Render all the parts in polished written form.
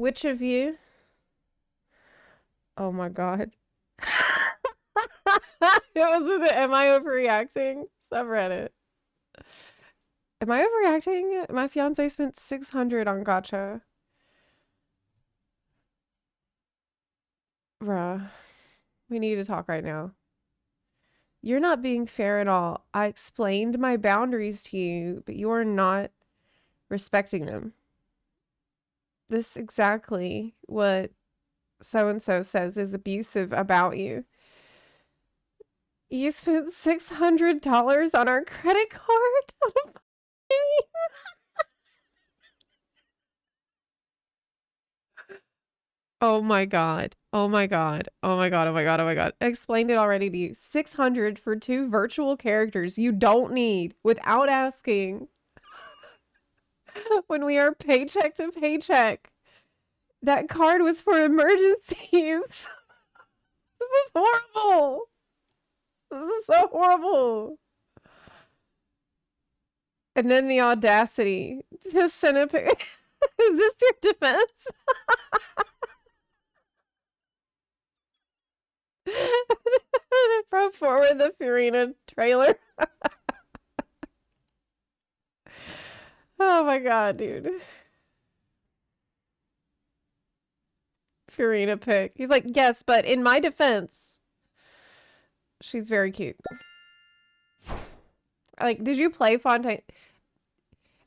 Which of you? Oh my god. It wasn't the Am I Overreacting subreddit. Am I overreacting? My fiance spent 600 on gacha. Bruh. We need to talk right now. You're not being fair at all. I explained my boundaries to you, but you are not respecting them. This exactly what so-and-so says is abusive about you. You spent $600 on our credit card? Oh my god. Oh my god. Oh my god. Oh my god. Oh my god. I explained it already to you. 600 for 2 virtual characters you don't need without asking. When we are paycheck to paycheck. That card was for emergencies. This is horrible. This is so horrible. And then the audacity to send a pic. Is this your defense? Pro forward the Furina trailer. Oh my god, dude. Furina pic. He's like, yes, but in my defense, she's very cute. Like, did you play Fontaine?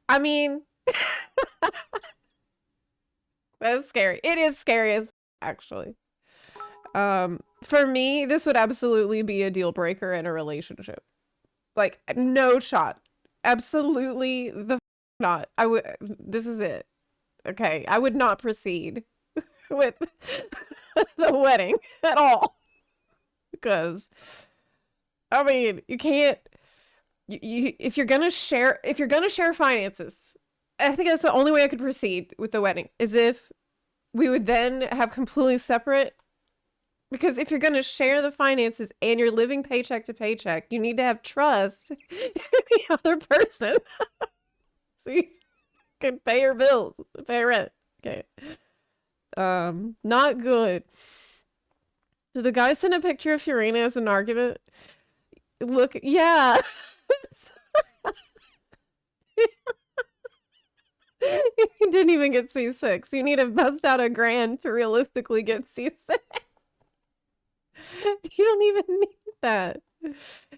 I mean, that's scary. It is scary as actually. For me, this would absolutely be a deal breaker in a relationship. Like, no shot. Absolutely the not. I would. This is it. Okay, I would not proceed with the wedding at all because I mean, you can't. If you're gonna share finances, I think that's the only way I could proceed with the wedding is if we would then have completely separate. Because if you're going to share the finances and you're living paycheck to paycheck, you need to have trust in the other person. So you can pay your bills, pay rent. Okay. Not good. Did the guy send a picture of Furina as an argument? Look, yeah. You didn't even get C6. You need to bust out $1,000 to realistically get C6. You don't even need that.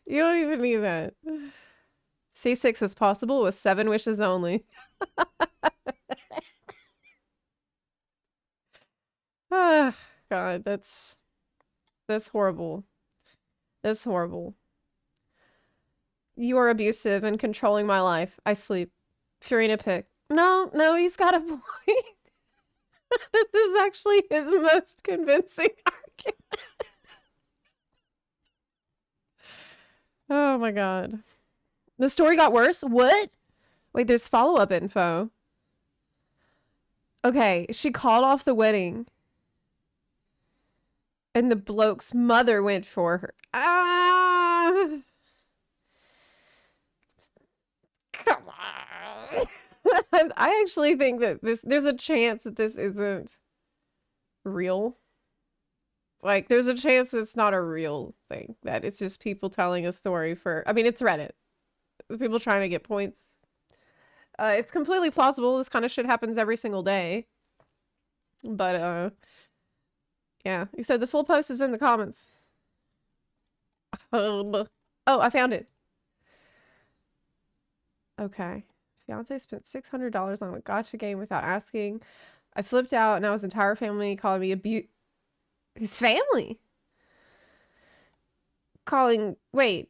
You don't even need that. C6 is possible with 7 wishes only. Ah, God, that's horrible. That's horrible. You are abusive and controlling my life. I sleep. Furina pick. No, he's got a point. This is actually his most convincing argument. Oh my god. The story got worse? What? Wait, there's follow-up info. Okay, she called off the wedding. And the bloke's mother went for her. Ah! Come on. I actually think that there's a chance that this isn't real. Like, there's a chance it's not a real thing. That it's just people telling a story for... I mean, it's Reddit. People trying to get points. It's completely plausible. This kind of shit happens every single day. But, yeah. You said the full post is in the comments. Oh, I found it. Okay. Fiance spent $600 on a gacha game without asking. I flipped out and now his entire family calling me his family? Calling... Wait.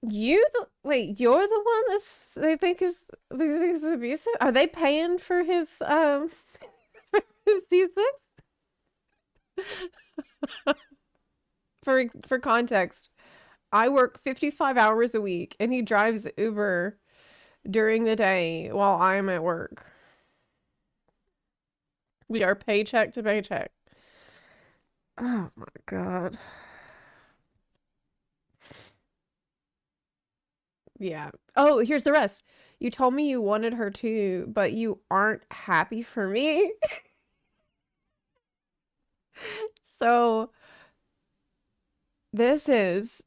You're the one they think is abusive? Are they paying for his for his C6? For context, I work 55 hours a week and he drives Uber during the day while I'm at work. We are paycheck to paycheck. Oh my god. Yeah. Oh, here's the rest. You told me you wanted her too, but you aren't happy for me. So this is,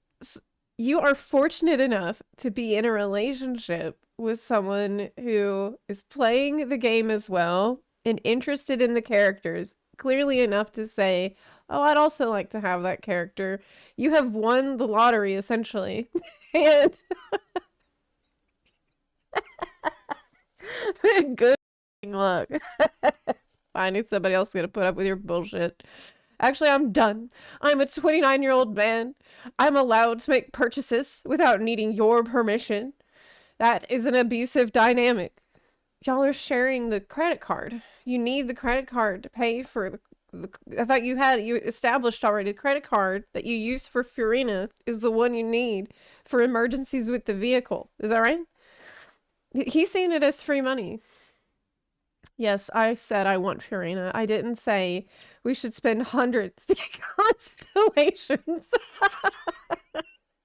you are fortunate enough to be in a relationship with someone who is playing the game as well and interested in the characters, clearly enough to say, oh, I'd also like to have that character. You have won the lottery, essentially. And good luck finding somebody else gonna put up with your bullshit. Actually, I'm done. I'm a 29-year-old man. I'm allowed to make purchases without needing your permission. That is an abusive dynamic. Y'all are sharing the credit card. You need the credit card to pay for the I thought you established already. The credit card that you use for Furina is the one you need for emergencies with the vehicle. Is that right? He's seeing it as free money. Yes, I said I want Furina. I didn't say we should spend hundreds to get constellations.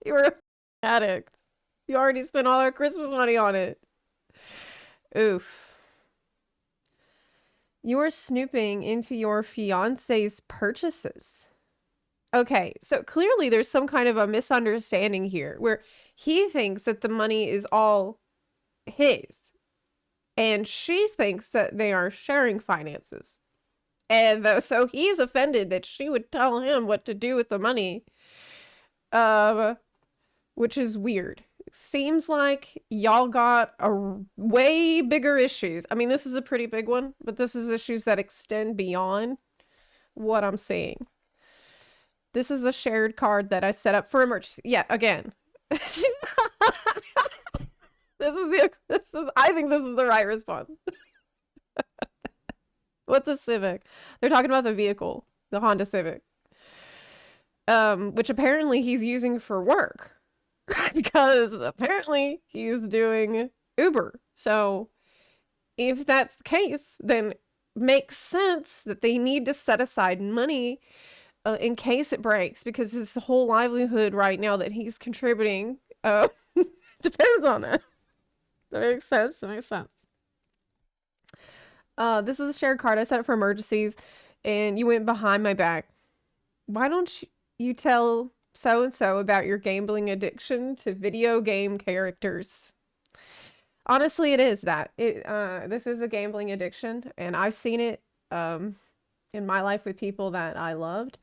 You were an addict. You already spent all our Christmas money on it. Oof. You are snooping into your fiance's purchases. Okay, so clearly there's some kind of a misunderstanding here where he thinks that the money is all his and she thinks that they are sharing finances. And so he's offended that she would tell him what to do with the money, which is weird. Seems like y'all got a way bigger issues. I mean, this is a pretty big one, but this is issues that extend beyond what I'm saying. This is a shared card that I set up for emergency. Yeah, again. I think this is the right response. What's a Civic? They're talking about the vehicle, the Honda Civic. Which apparently he's using for work. Because apparently he's doing Uber. So if that's the case, then makes sense that they need to set aside money in case it breaks, because his whole livelihood right now that he's contributing depends on that. That makes sense. That makes sense. This is a shared card. I set it for emergencies, and you went behind my back. Why don't you tell so-and-so about your gambling addiction to video game characters? Honestly, it is that. This is a gambling addiction, and I've seen it in my life with people that I loved,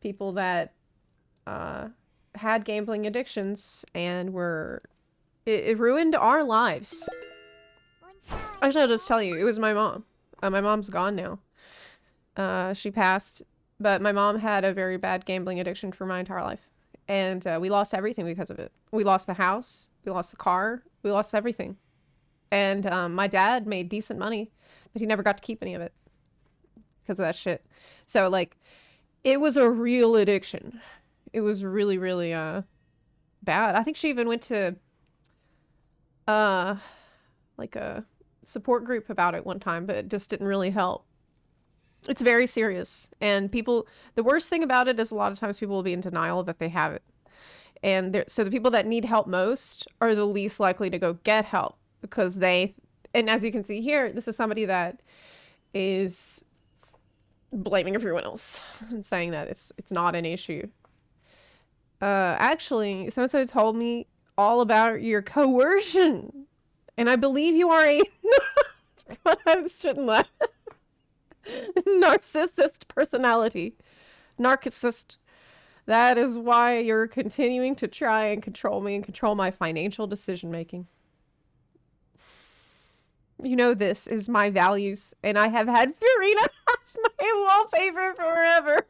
people that had gambling addictions, and it ruined our lives. Actually, I'll just tell you, it was my mom. My mom's gone now. She passed, but my mom had a very bad gambling addiction for my entire life. And we lost everything because of it. We lost the house, we lost the car, we lost everything. And my dad made decent money, but he never got to keep any of it because of that shit. So, like, it was a real addiction. It was really, really bad. I think she even went to like a support group about it one time, but it just didn't really help. It's very serious. And the worst thing about it is a lot of times people will be in denial that they have it. And so the people that need help most are the least likely to go get help, because and as you can see here, this is somebody that is blaming everyone else and saying that it's not an issue. Actually, so-and-so told me all about your coercion, and I believe you are a I shouldn't laugh. Narcissist personality. Narcissist. That is why you're continuing to try and control me and control my financial decision making. You know, this is my values, and I have had Furina as my wallpaper forever.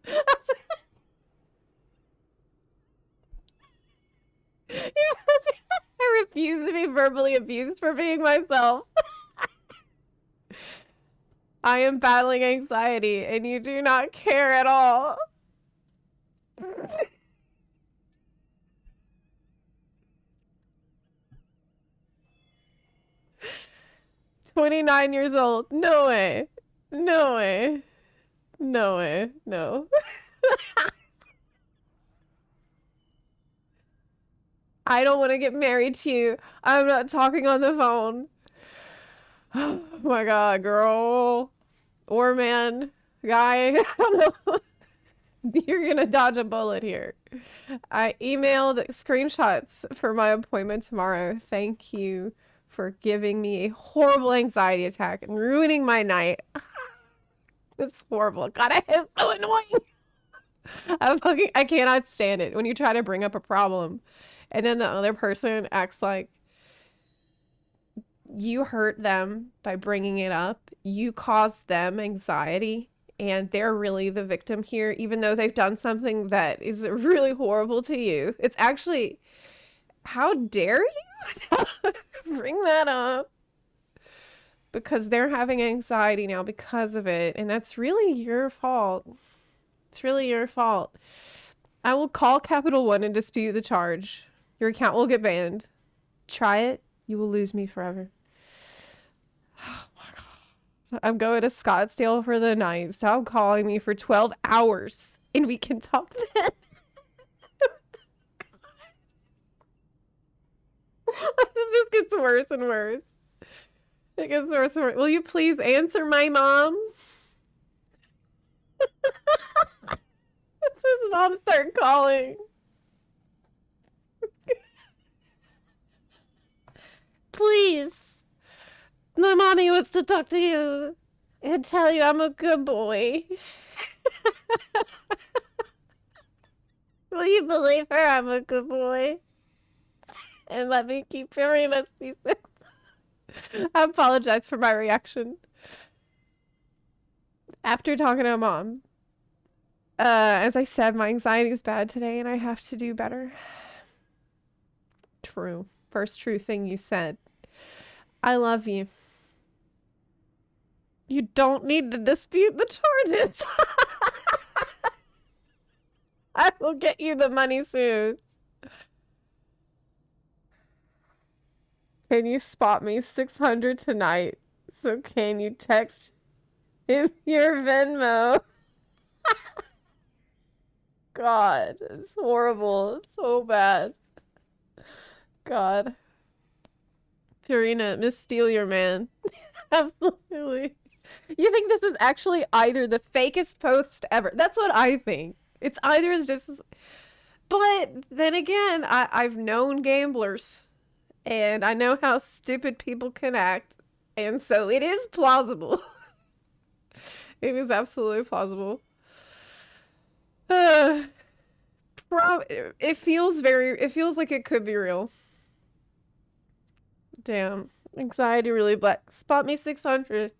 I'm sorry. I refuse to be verbally abused for being myself. I am battling anxiety, and you do not care at all. 29 years old. No way. No way. No way. No. I don't want to get married to you. I'm not talking on the phone. Oh my god, girl. Or man, guy. I don't know. You're gonna dodge a bullet here. I emailed screenshots for my appointment tomorrow. Thank you for giving me a horrible anxiety attack and ruining my night. It's horrible. God, it's so annoying. I cannot stand it when you try to bring up a problem and then the other person acts like you hurt them by bringing it up. You caused them anxiety and they're really the victim here, even though they've done something that is really horrible to you. It's actually, how dare you bring that up? Because they're having anxiety now because of it, and that's really your fault. It's really your fault. I will call Capital One and dispute the charge. Your account will get banned. Try it. You will lose me forever. Oh my god. I'm going to Scottsdale for the night. Stop calling me for 12 hours and we can talk then. This just gets worse and worse. It gets worse and worse. Will you please answer my mom? His mom start calling. Please. My mommy wants to talk to you and tell you I'm a good boy. Will you believe her? I'm a good boy. And let me keep Furina's pieces. I apologize for my reaction. After talking to mom, as I said, my anxiety is bad today and I have to do better. True. First true thing you said. I love you. You don't need to dispute the charges. I will get you the money soon. Can you spot me 600 tonight? So can you text him your Venmo? God, it's horrible. It's so bad. God. Furina, Miss Steal Your Man. Absolutely. You think this is actually either the fakest post ever? That's what I think. It's either this, but then again, I've known gamblers. And I know how stupid people can act. And so it is plausible. It is absolutely plausible. It feels like it could be real. Damn. Anxiety really black. Spot me 600.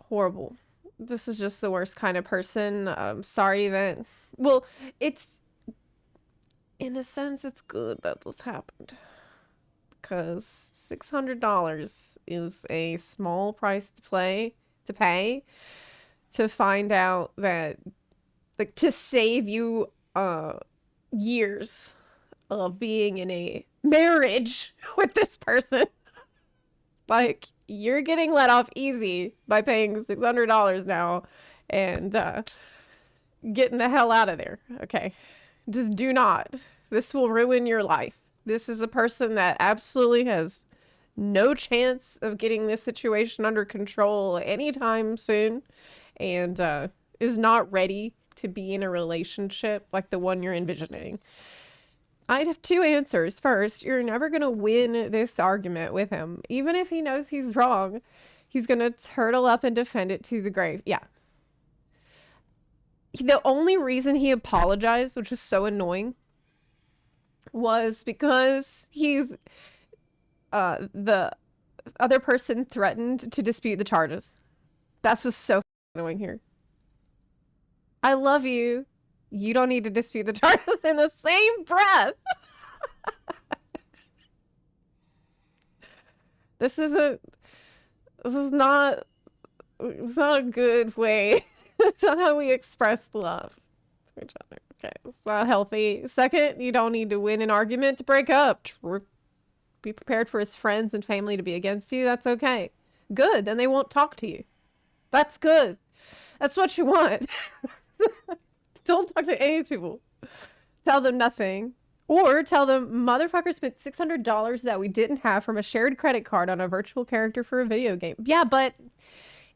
Horrible. This is just the worst kind of person. I'm sorry that... Well, it's... In a sense, it's good that this happened. Because $600 is a small price to pay to find out that, like, to save you years of being in a marriage with this person. Like, you're getting let off easy by paying $600 now and getting the hell out of there. Okay. Just do not. This will ruin your life. This is a person that absolutely has no chance of getting this situation under control anytime soon and is not ready to be in a relationship like the one you're envisioning. I'd have two answers. First, you're never going to win this argument with him. Even if he knows he's wrong, he's going to turtle up and defend it to the grave. Yeah. The only reason he apologized, which was so annoying, was because he's the other person threatened to dispute the charges. That's what's so annoying here. I love you. You don't need to dispute the charges in the same breath. This is not a good way. It's not how we express love to each other. Okay, it's not healthy. Second, you don't need to win an argument to break up. True. Be prepared for his friends and family to be against you. That's okay. Good. Then they won't talk to you. That's good. That's what you want. Don't talk to any of these people. Tell them nothing. Or tell them, motherfucker spent $600 that we didn't have from a shared credit card on a virtual character for a video game. Yeah, but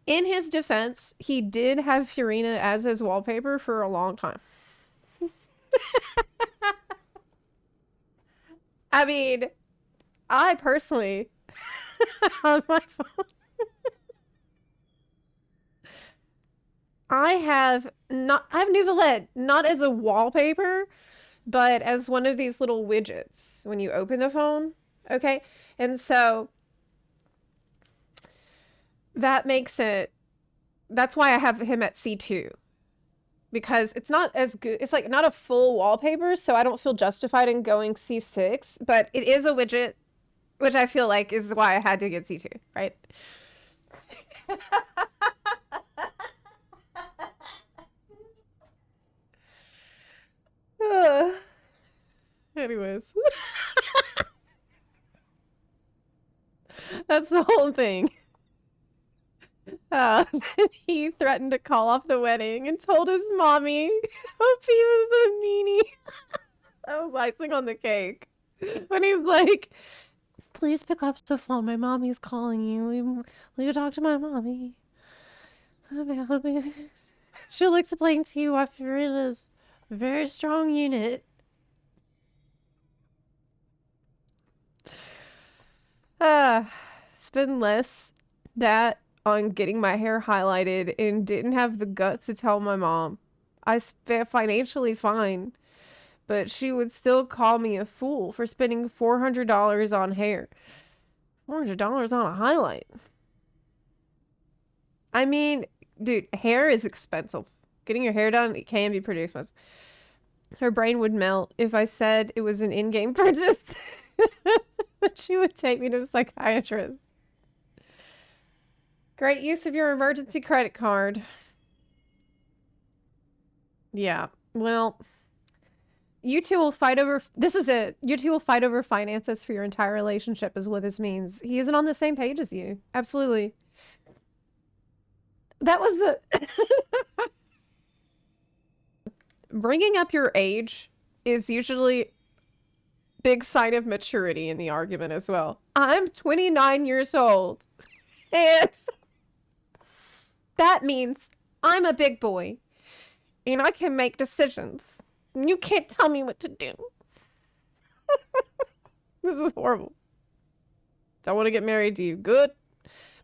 in his defense, he did have Furina as his wallpaper for a long time. I mean, I personally, on my phone, I have Nouvellette, not as a wallpaper, but as one of these little widgets when you open the phone. Okay. And so that makes it, that's why I have him at C2. Because it's not as good, it's like not a full wallpaper, so I don't feel justified in going C6, but it is a widget, which I feel like is why I had to get C2, right? Anyways. That's the whole thing. He threatened to call off the wedding and told his mommy Hope he was a meanie. That was icing on the cake. When he's like, please pick up the phone. My mommy's calling you. Will you talk to my mommy? She'll explain to you why Furina's a very strong unit. Spend less that on getting my hair highlighted and didn't have the guts to tell my mom. I spent financially fine, but she would still call me a fool for spending $400 on hair. $400 on a highlight. I mean, dude, hair is expensive. Getting your hair done, it can be pretty expensive. Her brain would melt if I said it was an in-game purchase. She would take me to a psychiatrist. Great use of your emergency credit card. Yeah, well, you two will fight over, this is it. You two will fight over finances for your entire relationship is what this means. He isn't on the same page as you. Absolutely. That was the... Bringing up your age is usually big sign of maturity in the argument as well. I'm 29 years old. And that means I'm a big boy. And I can make decisions. You can't tell me what to do. This is horrible. Don't want to get married to you. Good.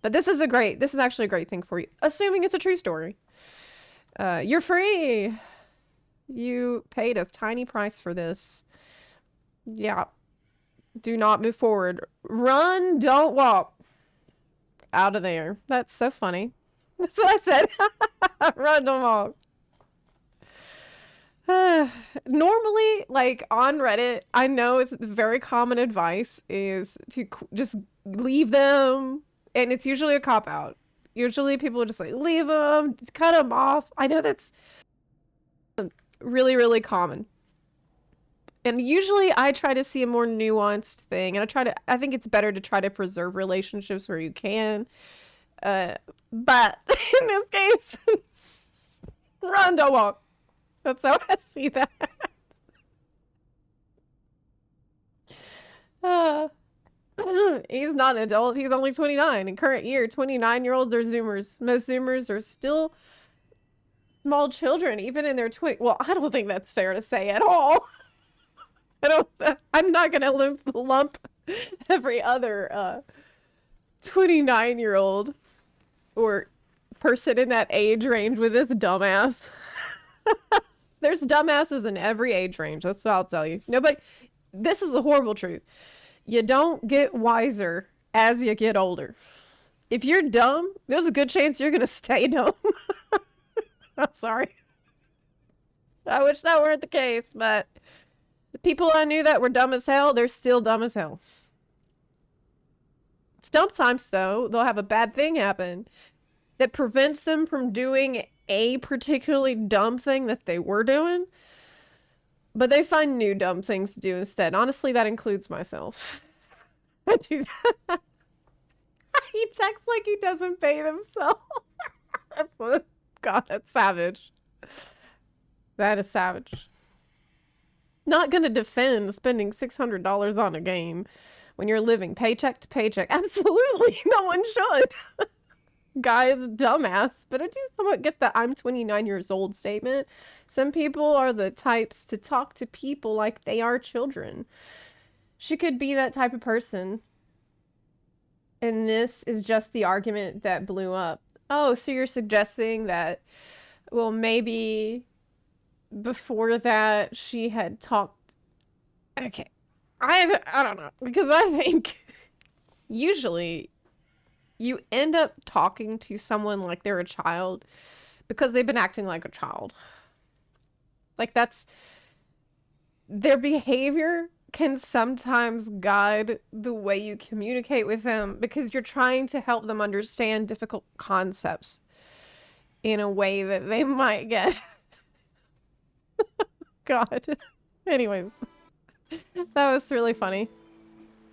But this is actually a great thing for you. Assuming it's a true story. You're free. You paid a tiny price for this. Yeah. Do not move forward. Run, don't walk. Out of there. That's so funny. That's what I said. Run, don't walk. Normally, like on Reddit, I know it's very common advice is to just leave them. And it's usually a cop-out. Usually people are just like, leave them, just cut them off. I know that's really, really common. And usually I try to see a more nuanced thing. And I think it's better to try to preserve relationships where you can. But in this case, run, don't walk. That's how I see that. He's not an adult. He's only 29. In current year, 29-year-olds are Zoomers. Most Zoomers are still small children, even in their 20s. Well, I don't think that's fair to say at all. I'm not going to lump every other 29-year-old or person in that age range with this dumbass. There's dumbasses in every age range. That's what I'll tell you. This is the horrible truth. You don't get wiser as you get older. If you're dumb, there's a good chance you're going to stay dumb. I'm sorry. I wish that weren't the case, but the people I knew that were dumb as hell, they're still dumb as hell. Sometimes, though, they'll have a bad thing happen that prevents them from doing a particularly dumb thing that they were doing, but they find new dumb things to do instead. Honestly, that includes myself. I do that. He texts like he doesn't pay himself. God, that's savage. That is savage. Not gonna defend spending $600 on a game when you're living paycheck to paycheck. Absolutely, no one should. Guy is a dumbass, but I do somewhat get the I'm 29 years old statement. Some people are the types to talk to people like they are children. She could be that type of person. And this is just the argument that blew up. Oh, so you're suggesting that, well, maybe before that she had talked. Okay. I don't know. Because I think usually you end up talking to someone like they're a child because they've been acting like a child. Like, that's their behavior can sometimes guide the way you communicate with them because you're trying to help them understand difficult concepts in a way that they might get. God. Anyways, that was really funny.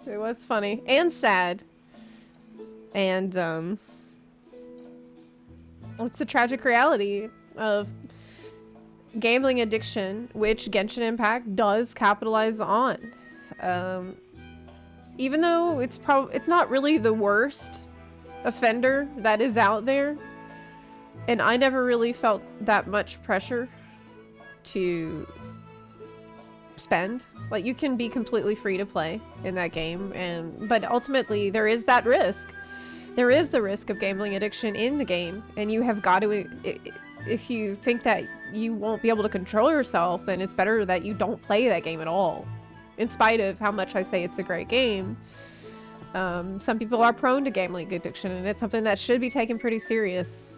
It was funny and sad. And it's the tragic reality of gambling addiction, which Genshin Impact does capitalize on. Even though it's not really the worst offender that is out there, and I never really felt that much pressure to spend. Like, you can be completely free to play in that game, but ultimately there is that risk. There is the risk of gambling addiction in the game, and you have got to, if you think that you won't be able to control yourself, then it's better that you don't play that game at all. In spite of how much I say it's a great game, some people are prone to gambling addiction, and it's something that should be taken pretty serious.